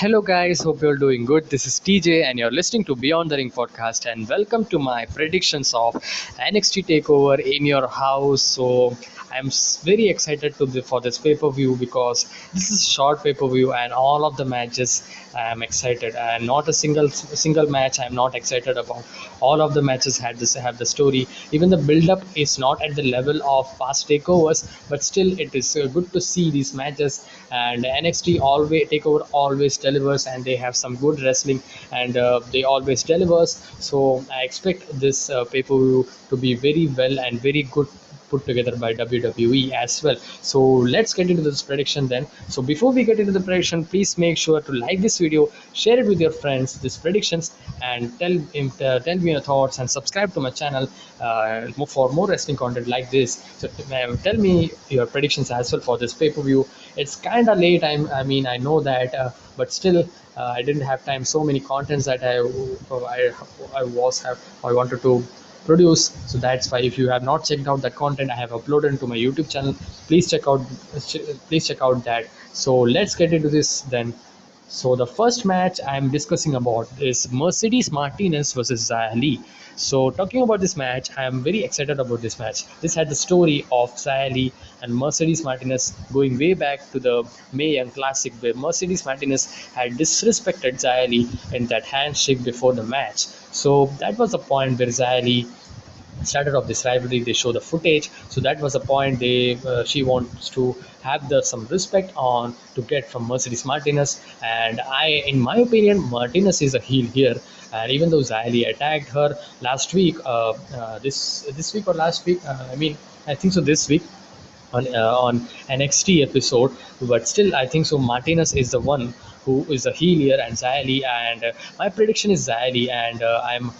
Hello, guys. Hope you're doing good. This is TJ, and you're listening to Beyond the Ring podcast. And welcome to my predictions of NXT Takeover in your house. So, I'm very excited for this pay per view because this is a short pay per view, and all of the matches I'm excited. And not a single match I'm not excited about. All of the matches have the story. Even the build up is not at the level of past takeovers, but still it is good to see these matches. And NXT always takeover always delivers, and they have some good wrestling, and they always delivers. So I expect this pay per view to be very well and very good put together by WWE as well. So let's get into this prediction then. So before we get into the prediction, please make sure to like this video, share it with your friends, these predictions, and tell me your thoughts and subscribe to my channel for more wrestling content like this. So tell me your predictions as well for this pay-per-view. It's kind of late. I know that, but still. I didn't have time. So many contents that I wanted to produce. So that's why, if you have not checked out that content I have uploaded into my YouTube channel, please check out that. So let's get into this then. So the first match I'm discussing about is Mercedes Martinez versus Xia Li. So talking about this match, I am very excited about this match. This had the story of Xia Li and Mercedes Martinez going way back to the Mae Young Classic, where Mercedes Martinez had disrespected Xia Li in that handshake before the match. So that was the point where Xia Li started off this rivalry. They show the footage, so that was the point. She wants to have some respect on to get from Mercedes Martinez, and in my opinion, Martinez is a heel here. And even though Xia Li attacked her last week, this week or last week, I think so, this week on NXT episode, but still I think so Martinez is the one who is a heel here, and Xia Li, and my prediction is Xia Li, and I'm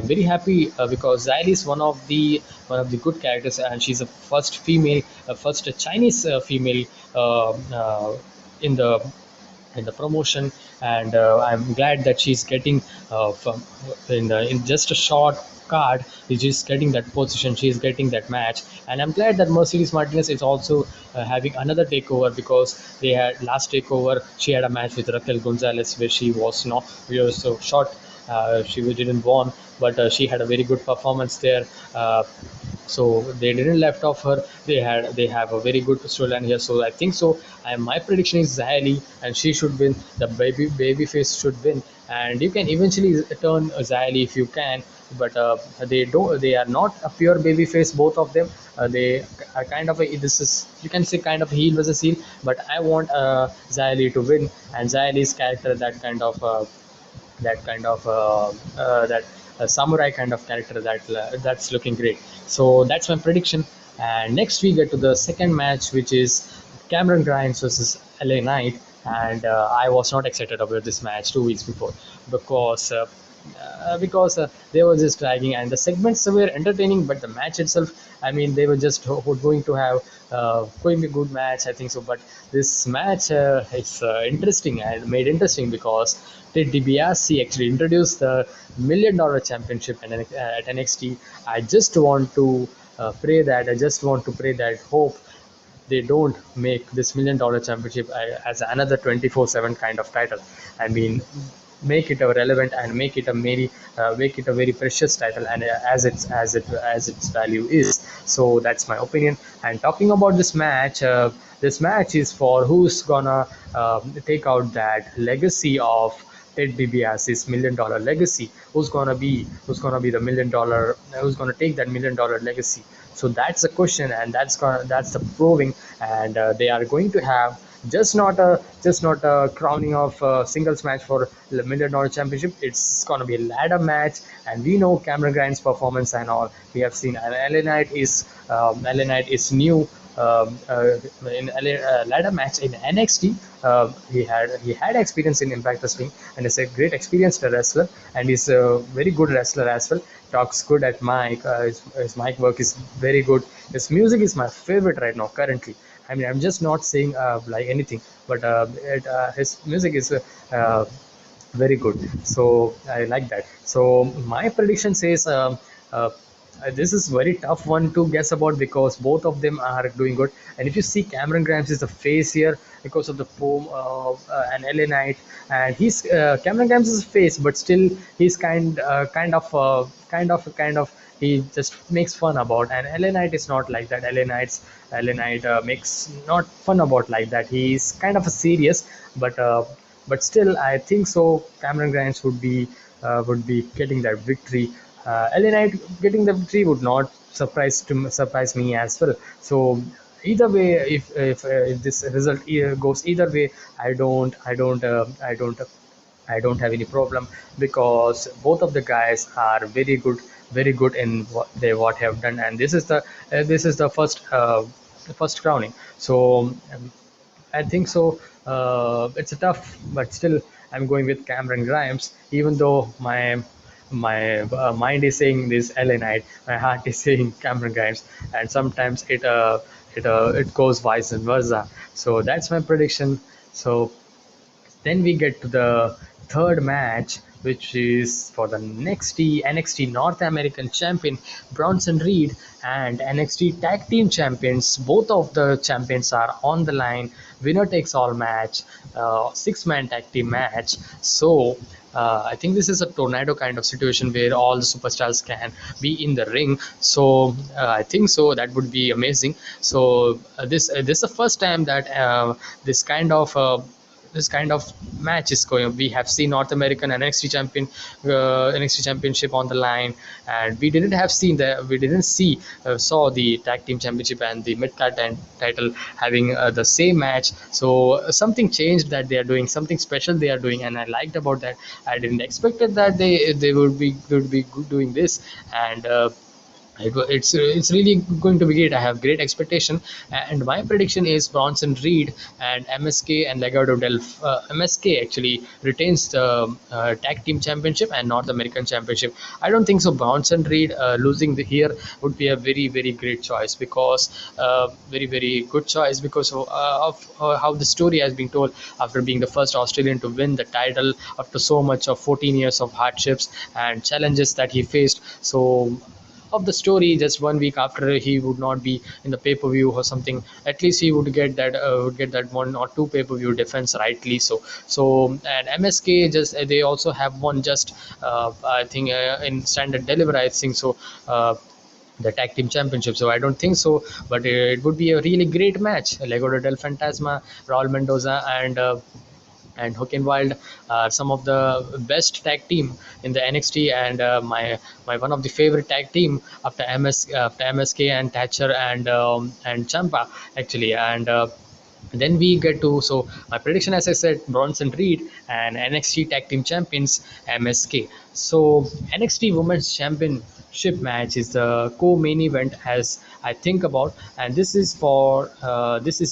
very happy because Xia Li is one of the good characters, and she's the first Chinese female in the promotion, and I'm glad that she's getting from in just a short card, is just getting that position, she's getting that match. And I'm glad that Mercedes Martinez is also having another takeover, because they had last takeover she had a match with Raquel Gonzalez where we were so short, she didn't won, but she had a very good performance there. So they didn't left off her. They have a very good storyline here. So I think so. My prediction is Xia Li, and she should win. The babyface should win, and you can eventually turn Xia Li if you can. But they don't. They are not a pure babyface. Both of them. They are kind of this is, you can say, kind of heel versus heel. But I want Xia Li to win, and Xia Li's character, that samurai kind of character, that's looking great. So that's my prediction. And next we get to the second match, which is Cameron Grimes versus LA Knight. And I was not excited about this match 2 weeks before, because they were just dragging, and the segments were entertaining, but the match itself, they were just going to have going a good match, I think so. But this match is interesting, and made interesting because Ted DiBiase actually introduced the $1 million championship at NXT. I just want to pray that hope they don't make this $1 million championship as another 24/7 kind of title. I mean, make it a relevant, and make it a very precious title, and as its value is. So that's my opinion. And talking about this match is for who's gonna take out that legacy of Ted DiBiase's $1 million legacy. Who's gonna be the $1 million? Who's gonna take that $1 million legacy? So that's the question, and that's the proving. And they are going to have just not a crowning of singles match for the $1 million championship. It's gonna be a ladder match, and we know Cameron Grimes' performance and all. We have seen, and LA Knight is new in ladder match in NXT. He had experience in Impact Wrestling, and is a great experienced wrestler, and he's a very good wrestler as well. Talks good at mic. His mic work is very good. His music is my favorite right now currently. I'm just not saying like anything, but his music is very good. So I like that. So my prediction says This is very tough one to guess about because both of them are doing good. And if you see, Cameron Grimes is the face here because of the poem and LA Knight, and he's Cameron Grimes is a face, but still he's kind of he just makes fun about. And LA Knight is not like that. LA Knight makes not fun about like that. He's kind of a serious, but still I think so. Cameron Grimes would be getting that victory. LA Knight getting the victory would not surprise me as well. So either way, if this result goes either way, I don't have any problem because both of the guys are very good in what have done, and this is the first crowning. So I think so. It's a tough, but still, I'm going with Cameron Grimes, even though my mind is saying this LA Knight, my heart is saying Cameron Grimes, and sometimes it goes vice versa. So that's my prediction. So then we get to the third match, which is for the NXT North American Champion Bronson Reed and NXT Tag Team Champions. Both of the champions are on the line. Winner takes all match, six-man tag team match. So I think this is a tornado kind of situation where all the superstars can be in the ring. So I think so that would be amazing. So this is the first time that this kind of this kind of match is going. We have seen North American NXT Championship on the line, and we didn't see saw the Tag Team Championship and the Mid Card title having the same match. So something changed that they are doing something special they are doing, and I liked about that. I didn't expected that they would be doing this, and. It's really going to be great. I have great expectation, and my prediction is Bronson Reed and MSK and Legado del MSK actually retains the tag team championship and North American championship. I don't think so. Bronson Reed losing the here would be a very great choice because very good choice because of how the story has been told after being the first Australian to win the title after so much of 14 years of hardships and challenges that he faced. So of the story, just 1 week after he would not be in the pay-per-view or something, at least he would get that one or two pay-per-view defense rightly. So and MSK just they also have one just I think in standard deliver, I think so, the tag team championship. So I don't think so, but it would be a really great match. Legado del Fantasma, Raul Mendoza, and Hook and Wild are some of the best tag team in the NXT, and my one of the favorite tag team after MSK and Thatcher and Champa actually. And then we get to, so my prediction, as I said, Bronson Reed and NXT Tag Team Champions MSK. So NXT Women's Championship match is the co-main event as I think about, and this is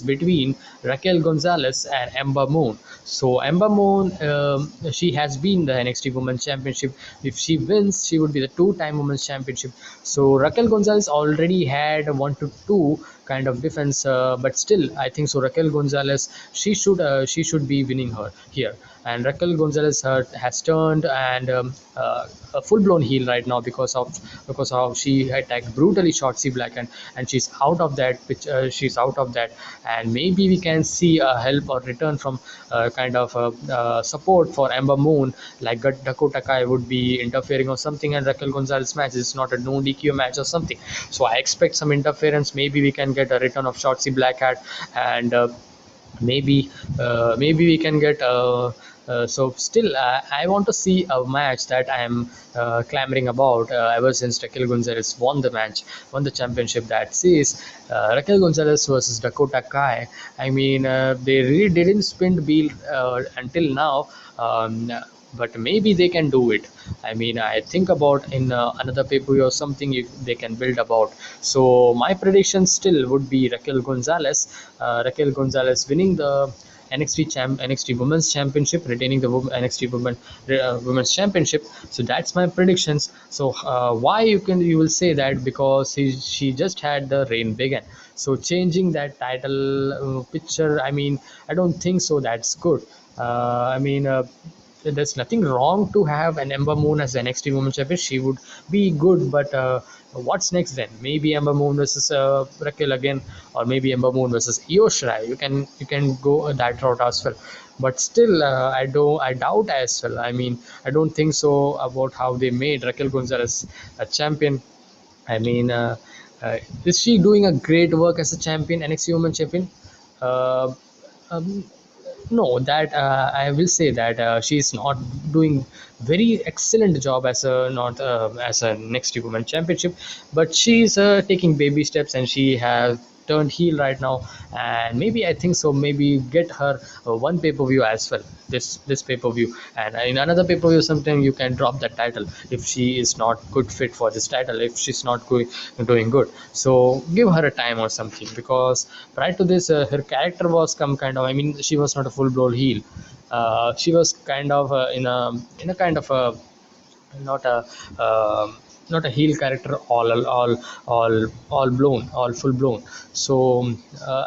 between Raquel Gonzalez and Ember Moon. So Ember Moon, she has been the NXT Women's Championship. If she wins, she would be the two-time Women's Championship. So Raquel Gonzalez already had 1 to 2 kind of defense, but still I think so. Raquel Gonzalez, she should be winning her here, and Raquel Gonzalez has turned and a full-blown heel right now because of she attacked brutally Shotzi Black, and she's out of that she's out of that, and maybe we can see a help or return from kind of support for Ember Moon, like Dakota Kai would be interfering or something, and Raquel Gonzalez match is not a no DQ match or something. So I expect some interference. Maybe we can get a return of Shotzi Blackheart, and maybe we can get so still I want to see a match that I am clamoring about ever since Raquel Gonzalez won the championship. That says Raquel Gonzalez versus Dakota Kai. I mean, they really didn't spin the wheel until now. But maybe they can do it. I mean, I think about in another pay-per-view or something they can build about. So my prediction still would be Raquel Gonzalez winning the NXT Women's Championship, retaining the NXT Women's Championship. So that's my predictions. So why you will say that because she just had the reign begin. So changing that title picture, I mean, I don't think so. That's good. I mean. There's nothing wrong to have an Ember Moon as the NXT Women's Champion. She would be good, but What's next then? Maybe Ember Moon versus Raquel again, or maybe Ember Moon versus Io Shirai. You can go that route as well. But still, I doubt as well. I mean, I don't think so about how they made Raquel Gonzalez a champion. I mean, is she doing a great work as a champion, NXT Women Champion? Uh, um, no, that I will say that she's not doing very excellent job as a not as a next women championship, but she's taking baby steps and she has turned heel right now. And maybe I think so, maybe get her one pay-per-view as well, this pay-per-view, and in another pay-per-view sometime you can drop that title if she is not good fit for this title, if she's not doing good. So give her a time or something, because prior to this her character was come kind of, I mean, she was not a full-blown heel. She was kind of in a kind of a not a uh, not a heel character, all blown, all full blown. So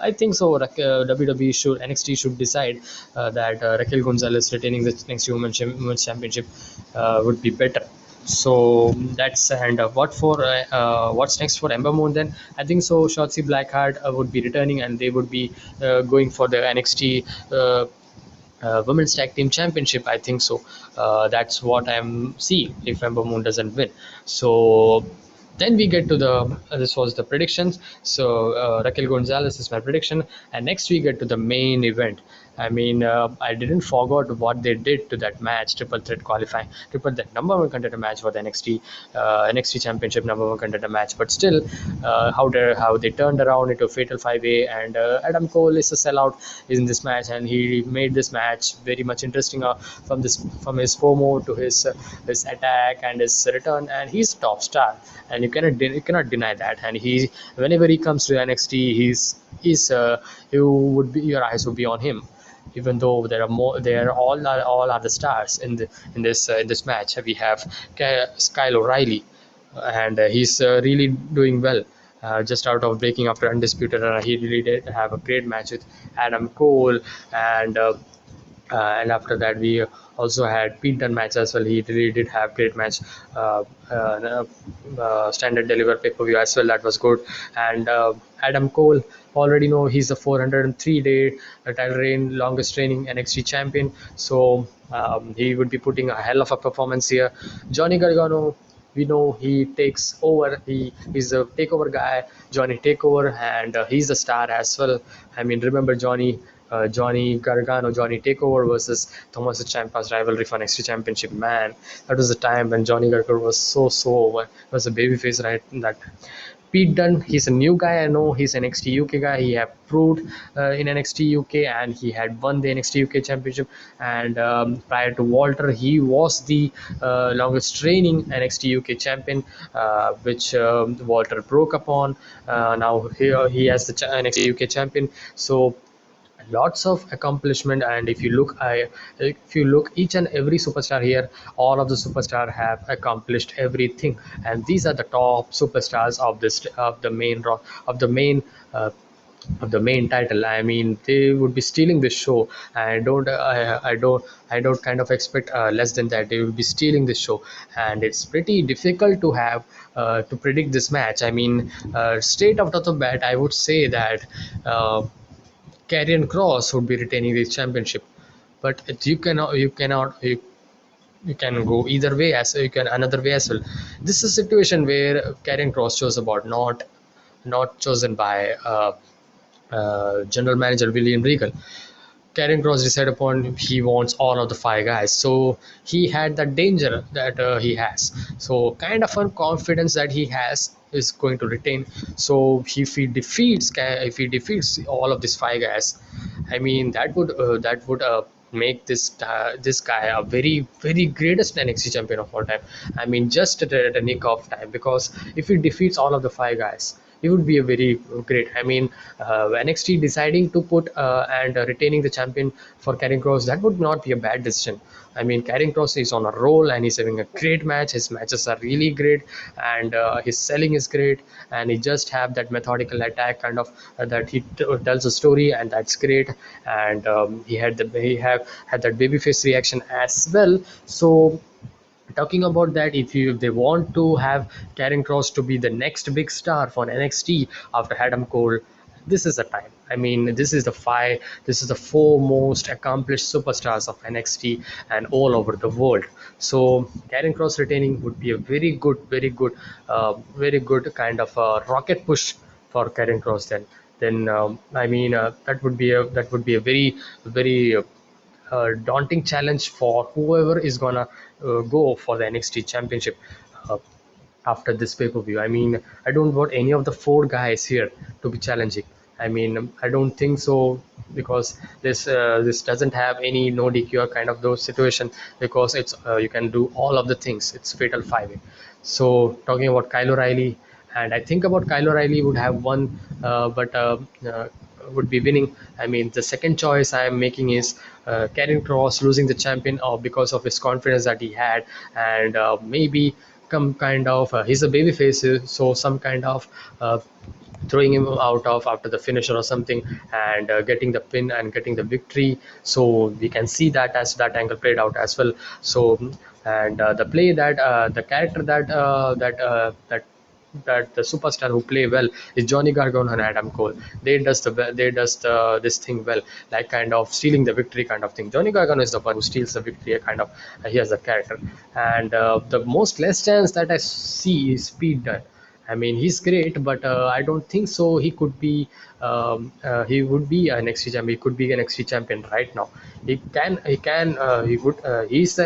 I think so. WWE should, NXT should decide that Raquel Gonzalez retaining the next women's championship would be better. So that's, and what's next for Ember Moon then? I think so. Shotzi Blackheart would be returning, and they would be going for the NXT women's tag team championship, I think so. That's what I'm seeing if Ember Moon doesn't win. So then we get to the this was the predictions. So Raquel Gonzalez is my prediction, and next we get to the main event. I mean, I didn't forget what they did to that match, triple threat qualifying, triple that number one contender match for the NXT Championship number one contender match. But still, how they turned around into a fatal 5-way, and Adam Cole is a sellout in this match, and he made this match very much interesting from his promo to his attack and his return, and he's a top star, and you cannot deny that. And he, whenever he comes to NXT, your eyes would be on him, even though there are more, there all are the stars in this match. We have Kyle O'Reilly, and he's really doing well. Just out of breaking after Undisputed Era, he really did have a great match with Adam Cole, and after that we also had Pete Dunne match as well. He really did have great match. Standard deliver pay-per-view as well, that was good. And Adam Cole, already know he's a 403-day title reign, longest reigning NXT champion, so he would be putting a hell of a performance here. Johnny Gargano, we know he takes over. He's a takeover guy, Johnny Takeover, and he's a star as well. I mean, remember Johnny Gargano, Johnny Takeover versus Thomas Ciampa's rivalry for NXT Championship. Man, that was the time when Johnny Gargano was so over. He was a babyface right in that. Pete Dunne, he's a new guy. I know he's an NXT UK guy. He had proved in NXT UK, and he had won the NXT UK Championship. And prior to Walter, he was the longest reigning NXT UK champion, which Walter broke upon. Now he has the NXT UK champion. So lots of accomplishment. And if you look each and every superstar here, all of the superstar have accomplished everything, and these are the top superstars of the main uh, of the main title. I mean, they would be stealing this show. I don't kind of expect less than that. They will be stealing this show, and it's pretty difficult to have to predict this match. I mean, straight out of the bat, I would say that Karrion Cross would be retaining the championship, but you can go either way, as you can another way as well. This is a situation where Karrion Cross chose about, not chosen by general manager William Regal. Karen Cross decided upon he wants all of the five guys, so he had the danger that he has. So kind of a confidence that he has is going to retain. So if he defeats all of these five guys, I mean, that would make this guy a very very greatest NXT champion of all time. I mean, just at a nick of time, because if he defeats all of the five guys, it would be a very great. I mean, NXT deciding to put and retaining the champion for Karrion Cross, that would not be a bad decision. I mean, Karrion Cross is on a roll, and he's having a great match. His matches are really great, and his selling is great, and he just have that methodical attack kind of that he tells a story, and that's great. And he have had that babyface reaction as well. So Talking about that, if they want to have Karen Cross to be the next big star for NXT after Adam Cole, this is the time. I mean, this is the four most accomplished superstars of NXT and all over the world. So Karen Cross retaining would be a very good kind of rocket push for Karen Cross. Then I mean, that would be a very daunting challenge for whoever is gonna go for the NXT Championship uh, after this pay-per-view. I mean, I don't want any of the four guys here to be challenging. I mean, I don't think so, because this doesn't have any no DQ kind of those situation, because it's you can do all of the things. It's fatal five-way. So talking about Kyle O'Reilly, and I think about Kyle O'Reilly would have won, but would be winning. I mean, the second choice I am making is Karrion Cross losing the champion, because of his confidence that he had, and maybe some kind of he's a baby face, so some kind of throwing him out of after the finisher or something, and getting the pin and getting the victory. So we can see that as that angle played out as well. So and the play that the character that the superstar who play well is Johnny Gargano and Adam Cole. They does this thing well, like kind of stealing the victory kind of thing. Johnny Gargano is the one who steals the victory, kind of he has a character, and the most less chance that I see is Pete Dunne. I mean, he's great, but I don't think so. He could be, he would be an NXT champion. He could be an NXT champion right now. He would. He's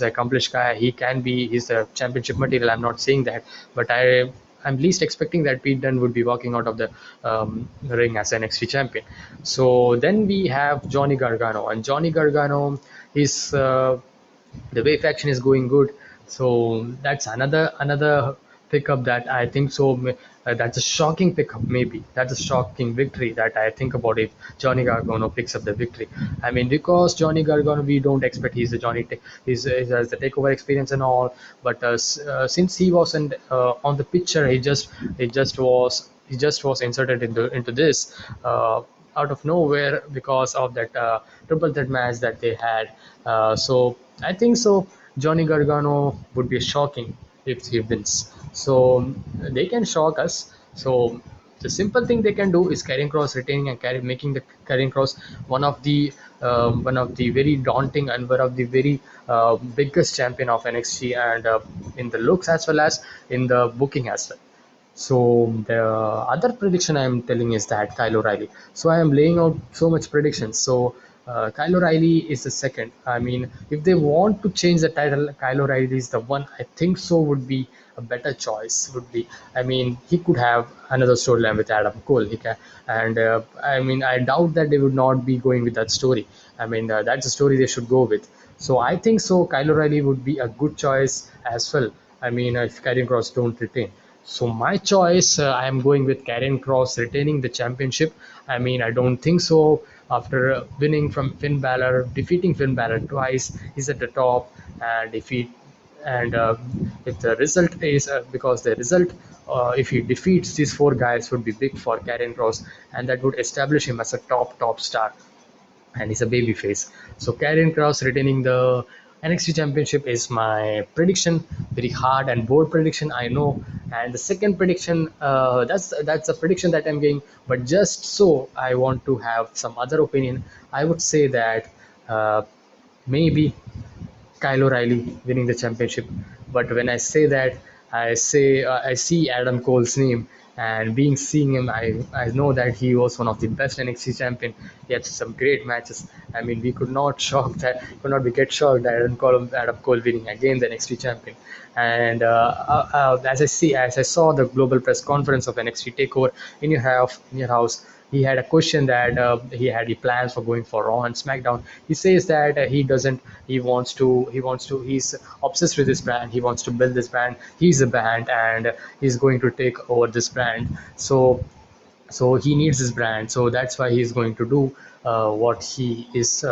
an accomplished guy. He can be. He's the championship material. I'm not saying that, but I'm least expecting that Pete Dunne would be walking out of the ring as an NXT champion. So then we have Johnny Gargano, and Johnny Gargano is. The way faction is going good, so that's another pickup that I think so. That's a shocking pickup. Maybe that's a shocking victory that I think about if Johnny Gargano picks up the victory. I mean, because Johnny Gargano, we don't expect he's a he has the takeover experience and all, but since he wasn't on the picture, he just was inserted into this out of nowhere because of that triple threat match that they had. So I think so. Johnny Gargano would be shocking if he wins. So they can shock us. So the simple thing they can do is Karrion Cross retaining and making the Karrion Cross one of the very daunting and one of the very biggest champion of NXT, and in the looks as well as in the booking as well. So the other prediction I am telling is that Kyle O'Reilly. So I am laying out so much predictions. So Kyle O'Reilly is the second. I mean, if they want to change the title, Kyle O'Reilly is the one. I think so would be a better choice. Would be. I mean, he could have another storyline with Adam Cole. He can, and I mean, I doubt that they would not be going with that story. I mean, that's a story they should go with. So I think so. Kyle O'Reilly would be a good choice as well. I mean, if Karrion Cross don't retain. So my choice, I am going with Karrion Cross retaining the championship. I mean, I don't think so. After winning from Finn Balor, defeating Finn Balor twice, he's at the top. And if the result is because the result, if he defeats these four guys, would be big for Karrion Cross, and that would establish him as a top star, and he's a baby face. So Karrion Cross retaining the NXT Championship is my prediction. Very hard and bold prediction, I know. And the second prediction, that's a prediction that I'm getting. But just so I want to have some other opinion, I would say that maybe Kyle O'Reilly winning the championship. But when I say that, I see Adam Cole's name, and being seeing him, I know that he was one of the best NXT champion. He had some great matches. I mean, we could not be get shocked that Adam Cole winning again the NXT champion. And as I saw the global press conference of NXT Takeover in your house, he had a question that he had the plans for going for Raw and SmackDown. He says that he doesn't. He's obsessed with this brand. He wants to build this brand. He's a brand, and he's going to take over this brand. So he needs his brand. So that's why he's going to do what he is.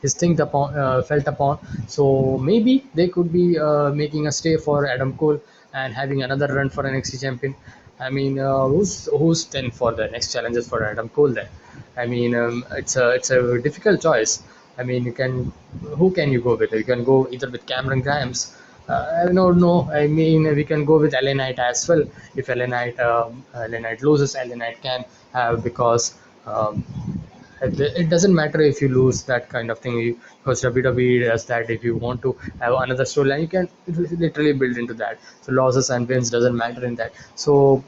His think upon felt upon. So maybe they could be making a stay for Adam Cole and having another run for NXT champion. I mean, who's then for the next challenges for Adam Cole then? I mean, it's a difficult choice. I mean, you can, who can you go with? You can go either with Cameron Grimes. I don't know. I mean, we can go with LA Knight as well. If LA Knight loses, LA Knight can have, because um, it doesn't matter if you lose, that kind of thing. Because WWE does that. If you want to have another storyline, you can literally build into that. So losses and wins doesn't matter in that. So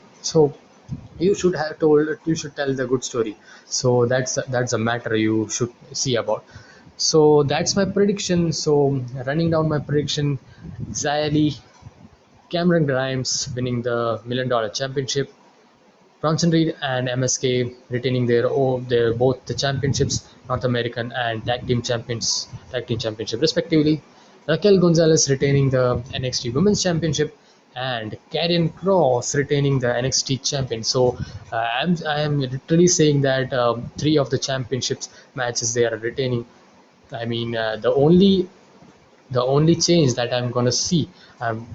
you should tell the good story. So that's a matter you should see about. So that's my prediction. So running down my prediction: Xylee, Cameron Grimes winning the $1 million championship, Bronson Reed and MSK retaining their both the championships, North American and tag team championship respectively. Raquel Gonzalez retaining the NXT Women's Championship, and Karrion Cross retaining the NXT champion. So I am literally saying that three of the championships matches they are retaining. I mean, the only change that I'm gonna see, um,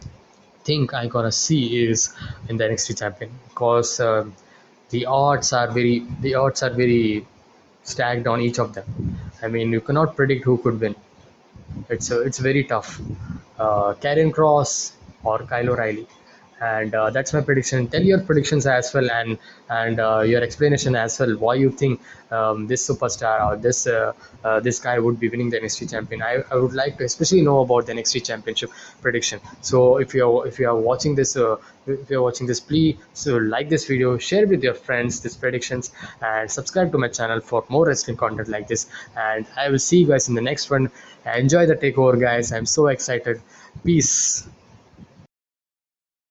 think I'm gonna see, is in the NXT champion, because the odds are very stacked on each of them. I mean, you cannot predict who could win. It's very tough. Karrion Cross or Kyle O'Reilly, and that's my prediction. Tell your predictions as well, and your explanation as well. Why you think this superstar or this guy would be winning the NXT champion? I would like to especially know about the NXT championship prediction. So if you are watching this. If you're watching this, please like this video, share with your friends these predictions, and subscribe to my channel for more wrestling content like this. And I will see you guys in the next one. Enjoy the takeover, guys. I'm so excited. Peace.